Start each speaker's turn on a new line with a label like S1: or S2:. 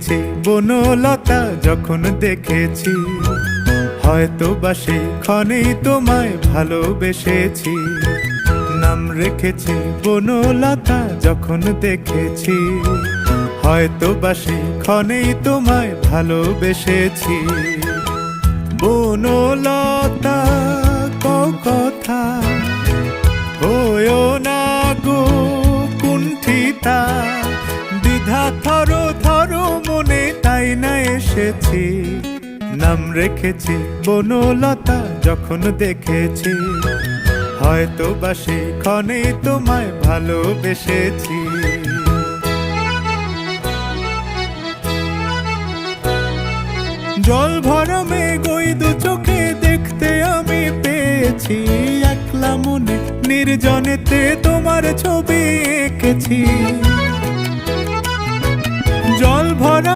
S1: রেখেছি বনলতা যখন দেখেছি, হয়তো বা সেই ক্ষণেই তোমায় ভালোবেসেছি। নাম রেখেছি বনলতা যখন দেখেছি, হয়তো বা সেই ক্ষণেই তোমায় ভালোবেসেছি। বনলতা কথা হয়ো না গো কুণ্ঠিতা, দ্বিধা থরো থরো মনে তাই না এসেছি। নাম রেখেছি বনলতা যখন দেখেছি, হয়তো বা সেই ক্ষণেই তোমায় ভালোবেসেছি। জল ভরা মেঘ ওই দু চোখে দেখতে আমি পেয়েছি, একলা মনে নির্জনেতে তোমার ছবি এঁকেছি। জল ভরা